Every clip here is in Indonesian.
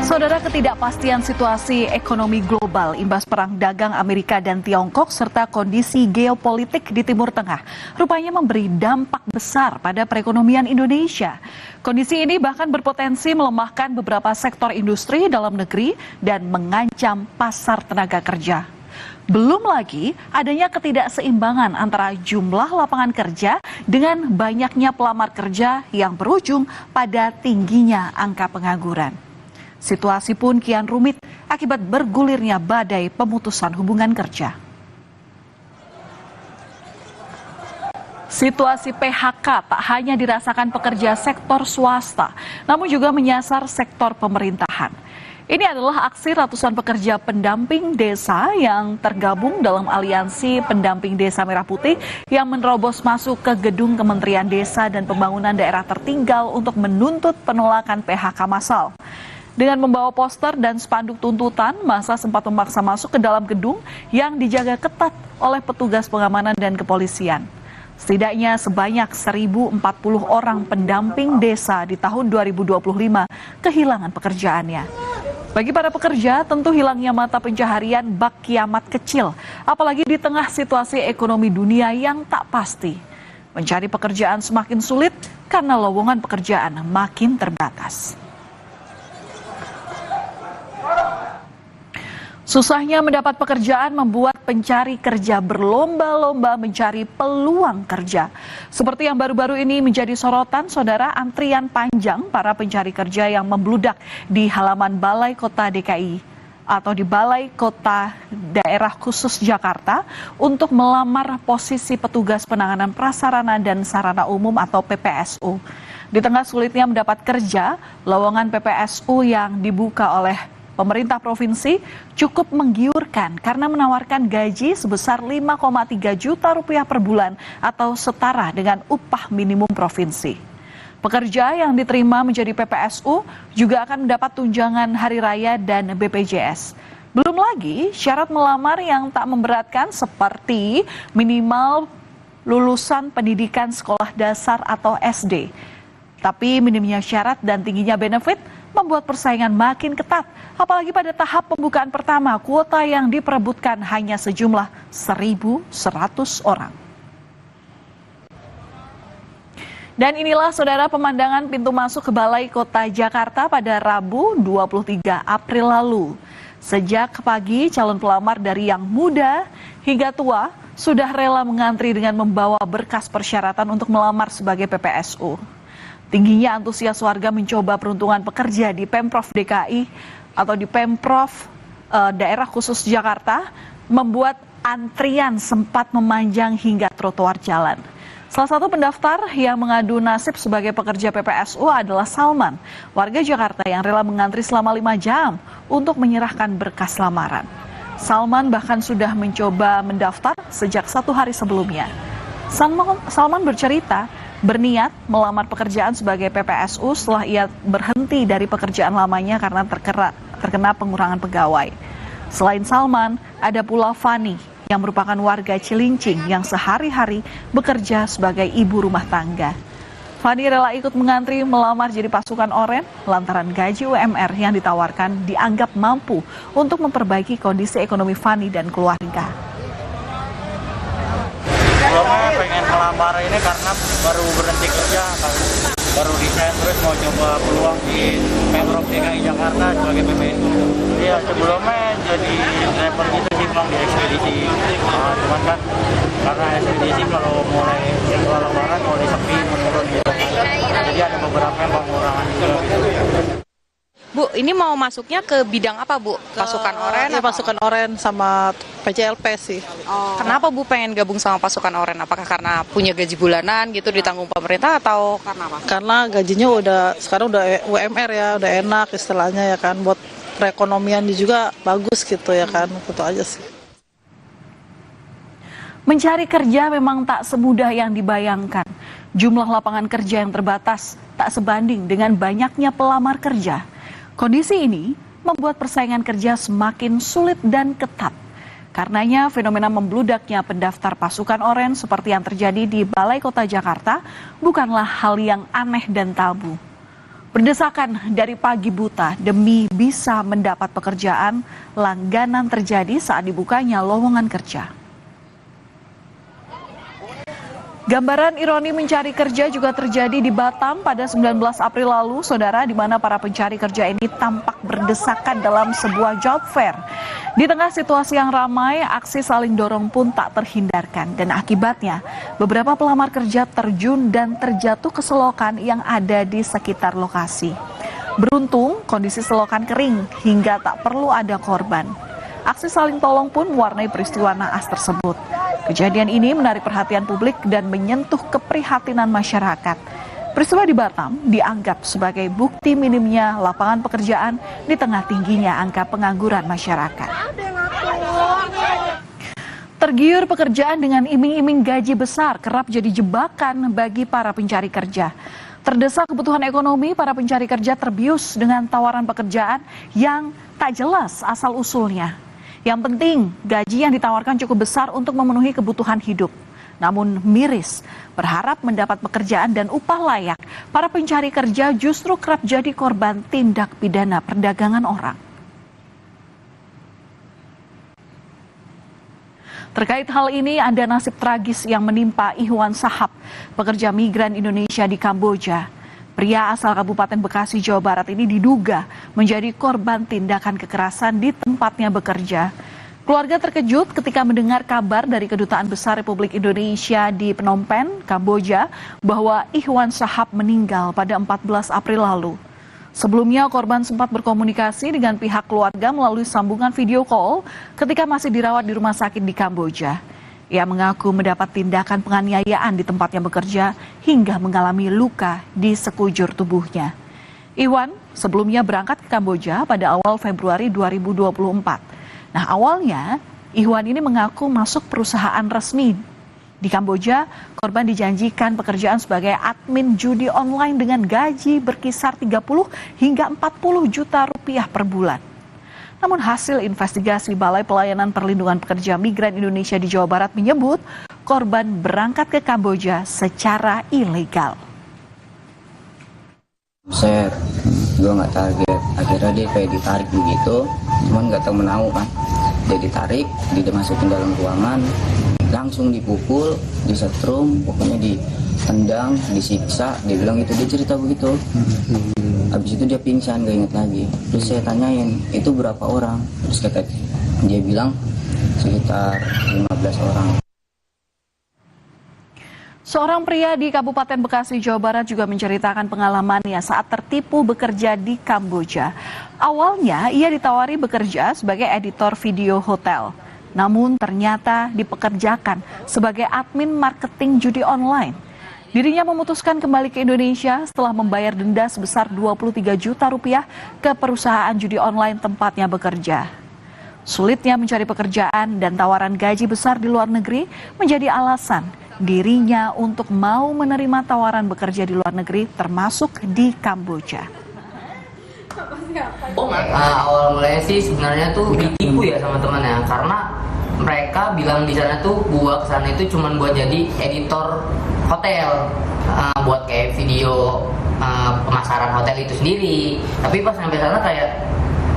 Saudara, ketidakpastian situasi ekonomi global imbas perang dagang Amerika dan Tiongkok serta kondisi geopolitik di Timur Tengah rupanya memberi dampak besar pada perekonomian Indonesia. Kondisi ini bahkan berpotensi melemahkan beberapa sektor industri dalam negeri dan mengancam pasar tenaga kerja. Belum lagi adanya ketidakseimbangan antara jumlah lapangan kerja dengan banyaknya pelamar kerja yang berujung pada tingginya angka pengangguran. Situasi pun kian rumit akibat bergulirnya badai pemutusan hubungan kerja. Situasi PHK tak hanya dirasakan pekerja sektor swasta, namun juga menyasar sektor pemerintahan. Ini adalah aksi ratusan pekerja pendamping desa yang tergabung dalam aliansi pendamping desa Merah Putih yang menerobos masuk ke gedung Kementerian Desa dan Pembangunan Daerah Tertinggal untuk menuntut penolakan PHK massal. Dengan membawa poster dan spanduk tuntutan, massa sempat memaksa masuk ke dalam gedung yang dijaga ketat oleh petugas pengamanan dan kepolisian. Setidaknya sebanyak 1.040 orang pendamping desa di tahun 2025 kehilangan pekerjaannya. Bagi para pekerja, tentu hilangnya mata pencaharian bak kiamat kecil, apalagi di tengah situasi ekonomi dunia yang tak pasti. Mencari pekerjaan semakin sulit karena lowongan pekerjaan makin terbatas. Susahnya mendapat pekerjaan membuat pencari kerja berlomba-lomba mencari peluang kerja. Seperti yang baru-baru ini menjadi sorotan, saudara, antrian panjang para pencari kerja yang membludak di halaman Balai Kota DKI atau di Balai Kota Daerah Khusus Jakarta untuk melamar posisi petugas penanganan prasarana dan sarana umum atau PPSU. Di tengah sulitnya mendapat kerja, lowongan PPSU yang dibuka oleh pemerintah provinsi cukup menggiurkan karena menawarkan gaji sebesar 5,3 juta rupiah per bulan atau setara dengan upah minimum provinsi. Pekerja yang diterima menjadi PPSU juga akan mendapat tunjangan hari raya dan BPJS. Belum lagi syarat melamar yang tak memberatkan seperti minimal lulusan pendidikan sekolah dasar atau SD. Tapi minimnya syarat dan tingginya benefit membuat persaingan makin ketat, apalagi pada tahap pembukaan pertama kuota yang diperebutkan hanya sejumlah 1.100 orang. Dan inilah, saudara, pemandangan pintu masuk ke Balai Kota Jakarta pada Rabu 23 April lalu. Sejak pagi, calon pelamar dari yang muda hingga tua sudah rela mengantri dengan membawa berkas persyaratan untuk melamar sebagai PPSU. Tingginya antusias warga mencoba peruntungan pekerja di Pemprov DKI atau di Pemprov Daerah Khusus Jakarta membuat antrian sempat memanjang hingga trotoar jalan. Salah satu pendaftar yang mengadu nasib sebagai pekerja PPSU adalah Salman, warga Jakarta yang rela mengantri selama 5 jam untuk menyerahkan berkas lamaran. Salman bahkan sudah mencoba mendaftar sejak 1 hari sebelumnya. Salman bercerita berniat melamar pekerjaan sebagai PPSU setelah ia berhenti dari pekerjaan lamanya karena terkena pengurangan pegawai. Selain Salman, ada pula Fani yang merupakan warga Cilincing yang sehari-hari bekerja sebagai ibu rumah tangga. Fani rela ikut mengantri melamar jadi pasukan oren lantaran gaji UMR yang ditawarkan dianggap mampu untuk memperbaiki kondisi ekonomi Fani dan keluarga. Sebelumnya pengen melamar ini karena baru berhenti kerja, baru desain terus mau coba peluang di Pemprov DKI Jakarta sebagai PPSU. Iya, sebelumnya jadi driver gitu sih bang di ekspedisi. Cuman kan karena ekspedisi kalau mulai jadwal lebaran mulai sepi menurun gitu. Jadi ada beberapa yang pengurangan juga gitu. Bu, ini mau masuknya ke bidang apa, Bu? Pasukan oren? Ya, pasukan oren sama PCLP sih. Oh. Kenapa Bu pengen gabung sama pasukan oren? Apakah karena punya gaji bulanan gitu ditanggung pemerintah atau karena apa? Karena gajinya sekarang udah UMR ya, udah enak istilahnya ya kan. Buat perekonomian juga bagus gitu ya kan, gitu aja sih. Mencari kerja memang tak semudah yang dibayangkan. Jumlah lapangan kerja yang terbatas tak sebanding dengan banyaknya pelamar kerja. Kondisi ini membuat persaingan kerja semakin sulit dan ketat. Karenanya fenomena membludaknya pendaftar pasukan oren seperti yang terjadi di Balai Kota Jakarta bukanlah hal yang aneh dan tabu. Berdesakan dari pagi buta demi bisa mendapat pekerjaan, langganan terjadi saat dibukanya lowongan kerja. Gambaran ironi mencari kerja juga terjadi di Batam pada 19 April lalu, saudara, di mana para pencari kerja ini tampak berdesakan dalam sebuah job fair. Di tengah situasi yang ramai, aksi saling dorong pun tak terhindarkan dan akibatnya beberapa pelamar kerja terjun dan terjatuh ke selokan yang ada di sekitar lokasi. Beruntung, kondisi selokan kering hingga tak perlu ada korban. Aksi saling tolong pun mewarnai peristiwa naas tersebut. Kejadian ini menarik perhatian publik dan menyentuh keprihatinan masyarakat. Peristiwa di Batam dianggap sebagai bukti minimnya lapangan pekerjaan di tengah tingginya angka pengangguran masyarakat. Tergiur pekerjaan dengan iming-iming gaji besar kerap jadi jebakan bagi para pencari kerja. Terdesak kebutuhan ekonomi, para pencari kerja terbius dengan tawaran pekerjaan yang tak jelas asal-usulnya. Yang penting, gaji yang ditawarkan cukup besar untuk memenuhi kebutuhan hidup. Namun miris, berharap mendapat pekerjaan dan upah layak, para pencari kerja justru kerap jadi korban tindak pidana perdagangan orang. Terkait hal ini, ada nasib tragis yang menimpa Ihwan Sahab, pekerja migran Indonesia di Kamboja. Pria asal Kabupaten Bekasi, Jawa Barat ini diduga menjadi korban tindakan kekerasan di tempatnya bekerja. Keluarga terkejut ketika mendengar kabar dari Kedutaan Besar Republik Indonesia di Phnom Penh, Kamboja, bahwa Ihwan Sahab meninggal pada 14 April lalu. Sebelumnya, korban sempat berkomunikasi dengan pihak keluarga melalui sambungan video call ketika masih dirawat di rumah sakit di Kamboja. Ia mengaku mendapat tindakan penganiayaan di tempatnya bekerja hingga mengalami luka di sekujur tubuhnya. Ihwan sebelumnya berangkat ke Kamboja pada awal Februari 2024. Nah, awalnya Ihwan ini mengaku masuk perusahaan resmi. Di Kamboja, korban dijanjikan pekerjaan sebagai admin judi online dengan gaji berkisar 30 hingga 40 juta rupiah per bulan. Namun hasil investigasi Balai Pelayanan Perlindungan Pekerja Migran Indonesia di Jawa Barat menyebut korban berangkat ke Kamboja secara ilegal. Saya juga nggak target, akhirnya dia kayak ditarik begitu, cuman nggak tahu menau kan. Dia ditarik, dia masukin dalam ruangan, langsung dipukul, disetrum, pokoknya ditendang, disiksa. Dia bilang itu, dia cerita begitu. Habis itu dia pingsan, gak inget lagi. Terus saya tanyain, itu berapa orang? Terus dia bilang sekitar 15 orang. Seorang pria di Kabupaten Bekasi, Jawa Barat juga menceritakan pengalamannya saat tertipu bekerja di Kamboja. Awalnya ia ditawari bekerja sebagai editor video hotel. Namun ternyata dipekerjakan sebagai admin marketing judi online. Dirinya memutuskan kembali ke Indonesia setelah membayar denda sebesar 23 juta rupiah ke perusahaan judi online tempatnya bekerja. Sulitnya mencari pekerjaan dan tawaran gaji besar di luar negeri menjadi alasan dirinya untuk mau menerima tawaran bekerja di luar negeri termasuk di Kamboja. Awal mulanya sih sebenarnya tuh ditipu ya sama temannya, karena mereka bilang di sana tuh gua kesana itu cuman buat jadi editor hotel, buat kayak video pemasaran hotel itu sendiri. Tapi pas sampai sana kayak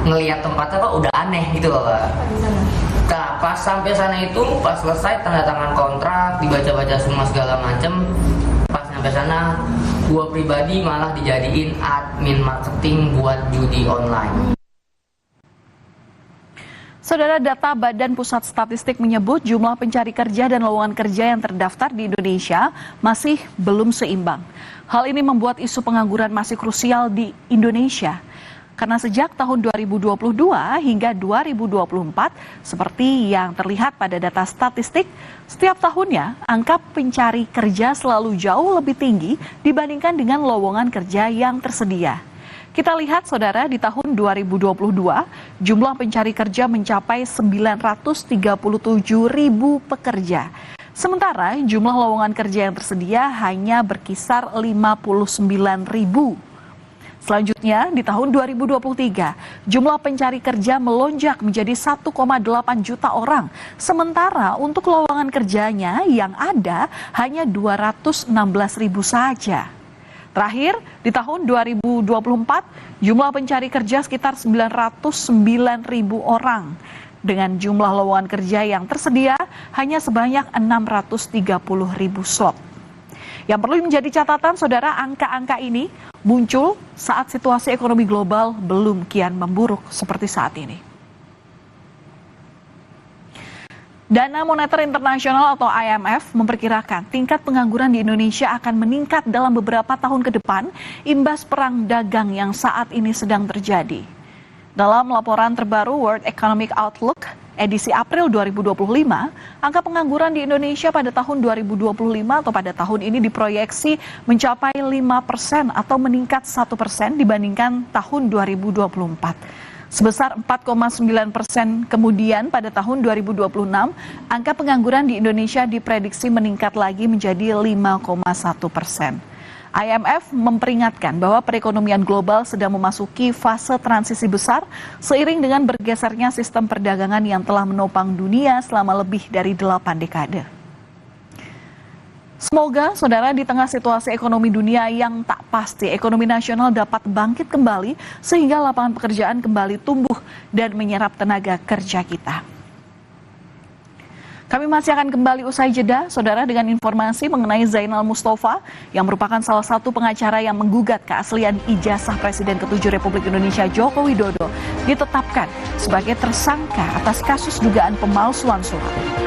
ngelihat tempatnya kok udah aneh gitu loh, Pak. Nah, pas sampai sana itu pas selesai tanda tangan kontrak, dibaca-baca semua segala macem. Pas sampai sana gua pribadi malah dijadiin admin marketing buat judi online. Saudara, data Badan Pusat Statistik menyebut jumlah pencari kerja dan lowongan kerja yang terdaftar di Indonesia masih belum seimbang. Hal ini membuat isu pengangguran masih krusial di Indonesia. Karena sejak tahun 2022 hingga 2024, seperti yang terlihat pada data statistik, setiap tahunnya angka pencari kerja selalu jauh lebih tinggi dibandingkan dengan lowongan kerja yang tersedia. Kita lihat, saudara, di tahun 2022, jumlah pencari kerja mencapai 937 ribu pekerja. Sementara jumlah lowongan kerja yang tersedia hanya berkisar 59 ribu. Selanjutnya, di tahun 2023, jumlah pencari kerja melonjak menjadi 1,8 juta orang. Sementara untuk lowongan kerjanya yang ada hanya 216 ribu saja. Terakhir, di tahun 2024, jumlah pencari kerja sekitar 909.000 orang. Dengan jumlah lowongan kerja yang tersedia hanya sebanyak 630.000 slot. Yang perlu menjadi catatan, saudara, angka-angka ini muncul saat situasi ekonomi global belum kian memburuk seperti saat ini. Dana Moneter Internasional atau IMF memperkirakan tingkat pengangguran di Indonesia akan meningkat dalam beberapa tahun ke depan imbas perang dagang yang saat ini sedang terjadi. Dalam laporan terbaru World Economic Outlook edisi April 2025, angka pengangguran di Indonesia pada tahun 2025 atau pada tahun ini diproyeksi mencapai 5% atau meningkat 1% dibandingkan tahun 2024. Sebesar 4,9% kemudian pada tahun 2026, angka pengangguran di Indonesia diprediksi meningkat lagi menjadi 5,1%. IMF memperingatkan bahwa perekonomian global sedang memasuki fase transisi besar seiring dengan bergesernya sistem perdagangan yang telah menopang dunia selama lebih dari 8 dekade. Semoga, saudara, di tengah situasi ekonomi dunia yang tak pasti, ekonomi nasional dapat bangkit kembali sehingga lapangan pekerjaan kembali tumbuh dan menyerap tenaga kerja kita. Kami masih akan kembali usai jeda, saudara, dengan informasi mengenai Zainal Mustafa yang merupakan salah satu pengacara yang menggugat keaslian ijazah Presiden ke-7 Republik Indonesia Joko Widodo ditetapkan sebagai tersangka atas kasus dugaan pemalsuan surat.